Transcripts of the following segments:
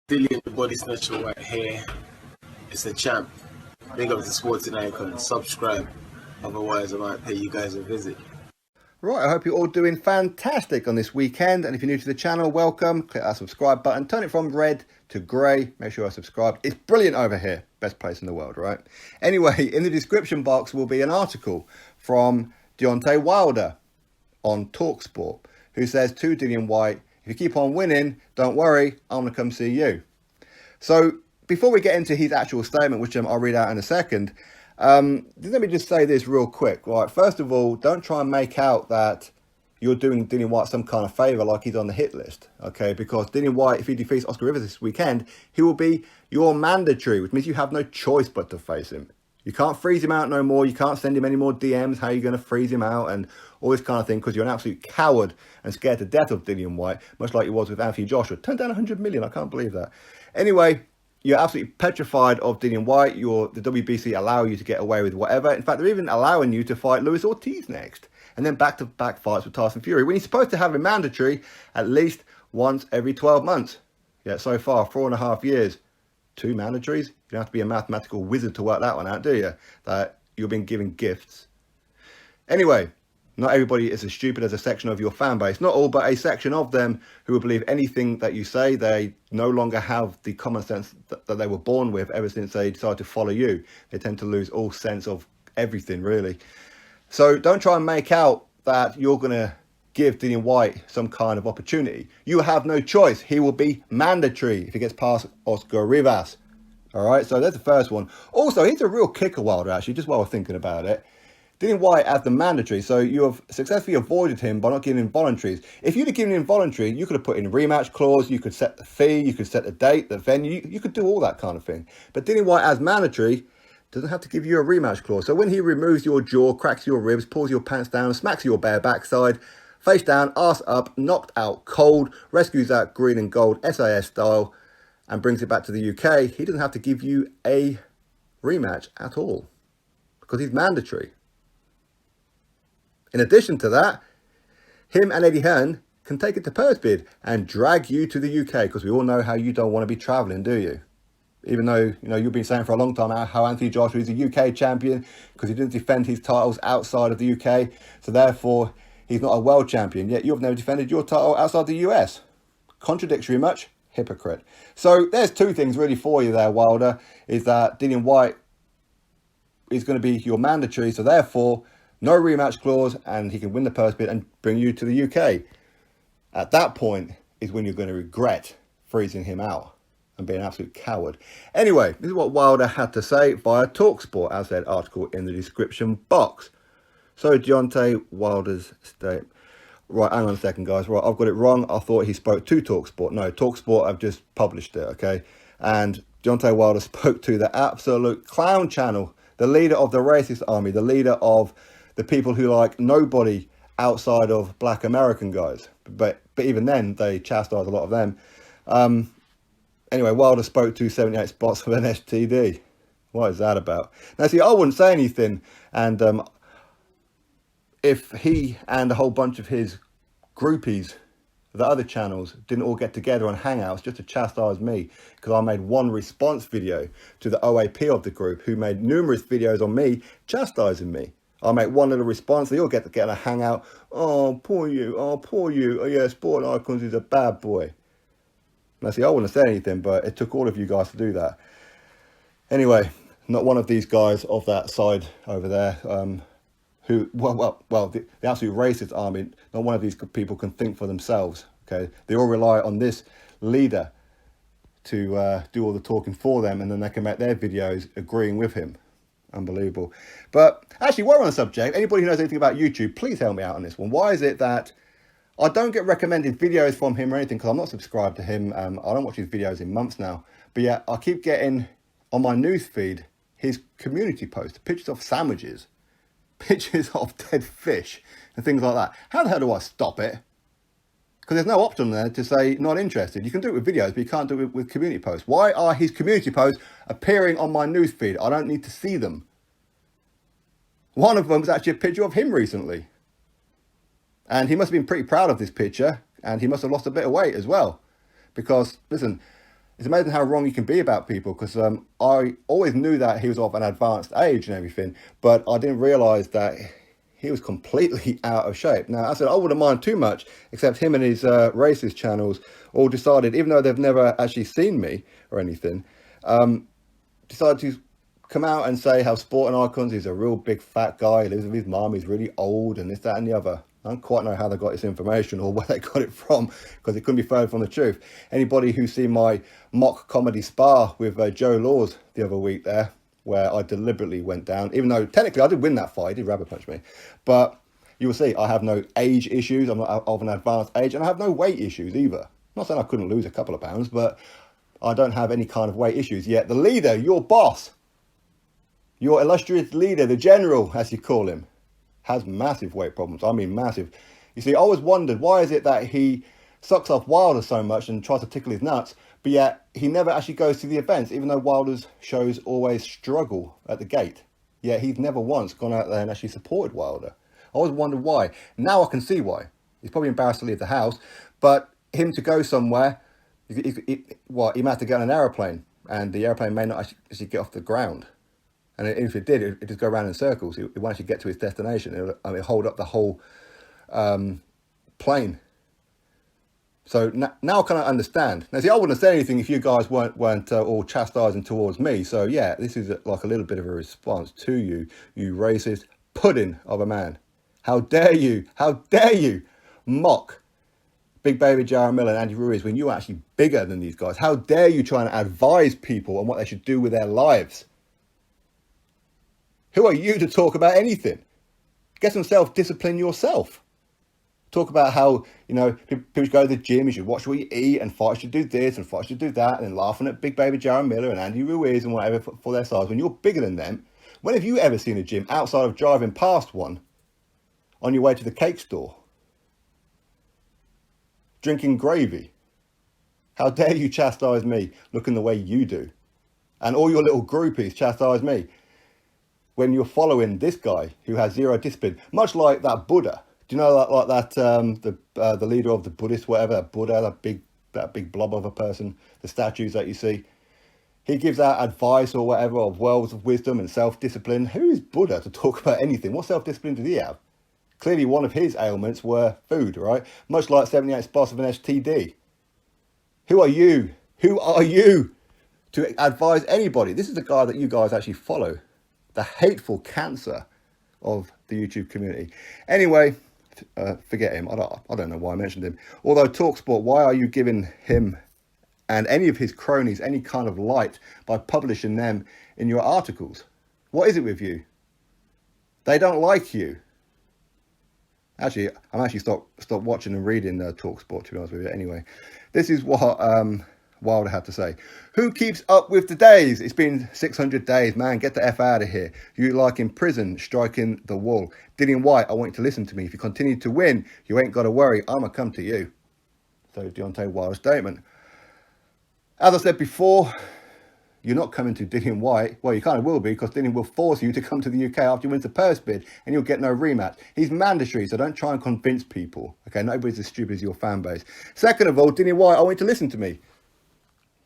Dillian the Body Snatcher right here. It's a champ. Big up to Sporting Icon. Subscribe. Otherwise, I might pay you guys a visit. Right, I hope you're all doing fantastic on this weekend. And if you're new to the channel, welcome. Click that subscribe button. Turn it from red to grey. Make sure you're subscribed. It's brilliant over here. Best place in the world, right? Anyway, in the description box will be an article from Deontay Wilder on TalkSport, who says to Dillian Whyte, if you keep on winning, don't worry, I'm going to come see you. So before we get into his actual statement, which I'll read out in a second, let me just say this real quick. Right, first of all, don't try and make out that you're doing Dillian Whyte some kind of favour like he's on the hit list, okay? Because Dillian Whyte, if he defeats Oscar Rivers this weekend, he will be your mandatory, which means you have no choice but to face him. You can't freeze him out no more. You can't send him any more DMs. How are you going to freeze him out and all this kind of thing, because you're an absolute coward and scared to death of Dillian Whyte, much like you was with Anthony Joshua. Turned down 100 million. I can't believe that. Anyway, you're absolutely petrified of Dillian Whyte. The WBC allow you to get away with whatever. In fact, they're even allowing you to fight Luis Ortiz next. And then back-to-back fights with Tyson Fury, when he's supposed to have a mandatory at least once every 12 months. Yet so far, 4.5 years. 2 mandatories. You don't have to be a mathematical wizard to work that one out, do you? That you've been given gifts. Anyway, not everybody is as stupid as a section of your fan base. Not all, but a section of them who will believe anything that you say. They no longer have the common sense that they were born with ever since they decided to follow you. They tend to lose all sense of everything, really. So don't try and make out that you're going to give Dillian Whyte some kind of opportunity. You have no choice. He will be mandatory if he gets past Oscar Rivas. All right, so that's the first one. Also, he's a real kicker, Wilder, actually, just while we're thinking about it. Dillian Whyte as the mandatory, so you have successfully avoided him by not giving him voluntaries. If you'd have given him voluntary, you could have put in a rematch clause, you could set the fee, you could set the date, the venue, you could do all that kind of thing. But Dillian Whyte as mandatory doesn't have to give you a rematch clause. So when he removes your jaw, cracks your ribs, pulls your pants down, smacks your bare backside, face down, arse up, knocked out cold, rescues that green and gold SAS style, and brings it back to the UK, he doesn't have to give you a rematch at all, because he's mandatory. In addition to that, him and Eddie Hearn can take it to purse bid and drag you to the UK, because we all know how you don't want to be travelling, do you? Even though, you've been saying for a long time how Anthony Joshua is a UK champion because he didn't defend his titles outside of the UK, so therefore he's not a world champion, yet you've never defended your title outside the US. Contradictory much? Hypocrite. So there's 2 things really for you there, Wilder, is that Dillian Whyte is going to be your mandatory, so therefore no rematch clause, and he can win the purse bid and bring you to the UK. At that point is when you're going to regret freezing him out and be an absolute coward. Anyway, this is what Wilder had to say via TalkSport, as that article in the description box. So Deontay Wilder's statement. Right, hang on a second, guys. Right, I've got it wrong. I thought he spoke to TalkSport. No, TalkSport have just published it, okay? And Deontay Wilder spoke to the absolute clown channel, the leader of the racist army, the leader of the people who like nobody outside of black American guys. But even then, they chastise a lot of them. Anyway, Wilder spoke to 78 spots for an STD. What is that about? Now, see, I wouldn't say anything. And if he and a whole bunch of his groupies, the other channels, didn't all get together on Hangouts just to chastise me, because I made one response video to the OAP of the group, who made numerous videos on me chastising me. I make one little response, they all get together and hang out. Oh, poor you. Oh, poor you. Oh, yeah, Sport Icons is a bad boy. Now, see, I wouldn't have said anything, but it took all of you guys to do that. Anyway, not one of these guys of that side over there, the absolute racist army, not one of these people can think for themselves, okay? They all rely on this leader to do all the talking for them, and then they can make their videos agreeing with him. Unbelievable. But actually, while we're on the subject, anybody who knows anything about YouTube, please help me out on this one. Why is it that I don't get recommended videos from him or anything, because I'm not subscribed to him. I don't watch his videos in months now. But yeah, I keep getting on my news feed his community posts, pictures of sandwiches, pictures of dead fish and things like that. How the hell do I stop it? Because there's no option there to say not interested. You can do it with videos, but you can't do it with community posts. Why are his community posts appearing on my news feed? I don't need to see them. One of them was actually a picture of him recently. And he must have been pretty proud of this picture, and he must have lost a bit of weight as well. Because, listen, it's amazing how wrong you can be about people, because I always knew that he was of an advanced age and everything, but I didn't realise that he was completely out of shape. Now, I said I wouldn't mind too much, except him and his racist channels all decided, even though they've never actually seen me or anything, decided to come out and say how Sporting Icons is a real big fat guy, he lives with his mum, he's really old, and this, that, and the other. I don't quite know how they got this information or where they got it from, because it couldn't be further from the truth. Anybody who's seen my mock comedy spar with Joe Laws the other week there, where I deliberately went down, even though technically I did win that fight, he did rabbit punch me, but you will see I have no age issues, I'm not of an advanced age, and I have no weight issues either. I'm not saying I couldn't lose a couple of pounds, but I don't have any kind of weight issues. Yet the leader, your boss, your illustrious leader, the general, as you call him, has massive weight problems. I mean, massive. You see, I always wondered, why is it that he sucks off Wilder so much and tries to tickle his nuts, but yet he never actually goes to the events, even though Wilder's shows always struggle at the gate. Yet he's never once gone out there and actually supported Wilder. I always wondered why. Now I can see why. He's probably embarrassed to leave the house, but him to go somewhere, he might have to get on an aeroplane, and the aeroplane may not actually get off the ground. And if it did, it'd just go around in circles. It won't actually get to its destination. It'll hold up the whole plane. So now I kind of understand. Now, see, I wouldn't have said anything if you guys weren't all chastising towards me. So, yeah, this is like a little bit of a response to you, you racist pudding of a man. How dare you mock Big Baby Jarrett Miller and Andy Ruiz when you're actually bigger than these guys? How dare you try and advise people on what they should do with their lives? Who are you to talk about anything? Get some self-discipline yourself. Talk about how, people should go to the gym, you should watch what you eat, and fights should do this, and fights should do that, and then laughing at Big Baby Jarrett Miller and Andy Ruiz and whatever for their size. When you're bigger than them, when have you ever seen a gym outside of driving past one on your way to the cake store? Drinking gravy? How dare you chastise me looking the way you do? And all your little groupies chastise me when you're following this guy who has zero discipline, much like that Buddha. Do you know like that the leader of the Buddhists, whatever, that Buddha, that big blob of a person, the statues that you see? He gives out advice or whatever of words of wisdom and self-discipline. Who is Buddha to talk about anything? What self-discipline did he have? Clearly one of his ailments were food, right? Much like 78 spots of an STD. Who are you? Who are you to advise anybody? This is the guy that you guys actually follow. The hateful cancer of the YouTube community. Anyway, forget him. I don't know why I mentioned him. Although TalkSport, why are you giving him and any of his cronies any kind of light by publishing them in your articles? What is it with you? They don't like you. Actually, I'm actually stopped watching and reading TalkSport, to be honest with you. Anyway, this is what Wilder had to say. Who keeps up with the days? It's been 600 days, man. Get the F out of here. You like in prison, striking the wall. Dillian Whyte, I want you to listen to me. If you continue to win, you ain't got to worry. I'm going to come to you. So Deontay Wilder's statement. As I said before, you're not coming to Dillian Whyte. Well, you kind of will be, because Dillian will force you to come to the UK after you win the purse bid, and you'll get no rematch. He's mandatory, so don't try and convince people. Okay, nobody's as stupid as your fan base. Second of all, Dillian Whyte, I want you to listen to me.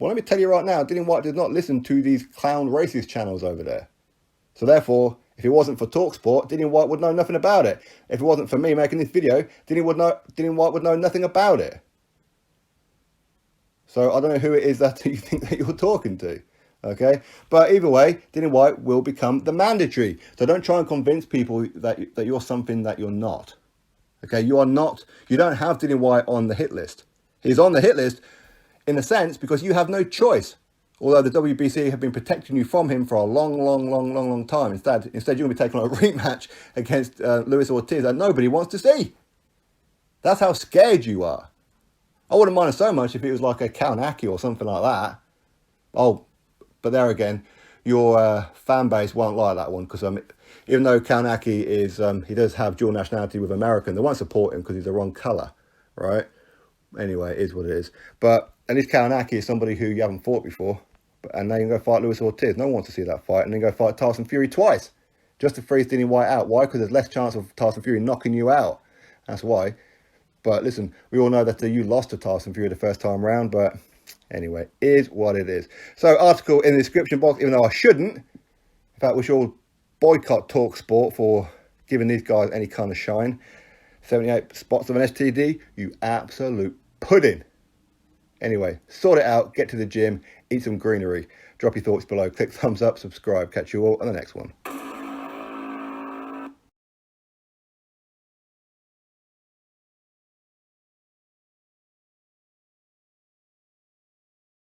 Well, let me tell you right now, Dillian Whyte did not listen to these clown racist channels over there. So therefore, if it wasn't for TalkSport, Dillian Whyte would know nothing about it. If it wasn't for me making this video, Dillian Whyte would know nothing about it. So I don't know who it is that you think that you're talking to. Okay, but either way, Dillian Whyte will become the mandatory. So don't try and convince people that you're something that you're not. Okay, you are not. You don't have Dillian Whyte on the hit list. He's on the hit list in a sense because you have no choice. Although the WBC have been protecting you from him for a long time. Instead you're going to be taking on a rematch against Luis Ortiz that nobody wants to see. That's how scared you are. I wouldn't mind it so much if it was like a Kaunaki or something like that. Oh, but there again, your fan base won't like that one because even though Kaunaki is, he does have dual nationality with American, they won't support him because he's the wrong colour, right? Anyway, it is what it is. But at least Kaunaki is somebody who you haven't fought before. And now you can go fight Luis Ortiz. No one wants to see that fight. And then go fight Tyson Fury twice. Just to freeze Dillian Whyte out. Why? Because there's less chance of Tyson Fury knocking you out. That's why. But listen, we all know that you lost to Tyson Fury the first time round. But Anyway, is what it is. So, article in the description box, even though I shouldn't. In fact, we should all boycott TalkSport for giving these guys any kind of shine. 78 spots of an STD, you absolute pudding. Anyway, sort it out, get to the gym, eat some greenery. Drop your thoughts below, click thumbs up, subscribe. Catch you all on the next one.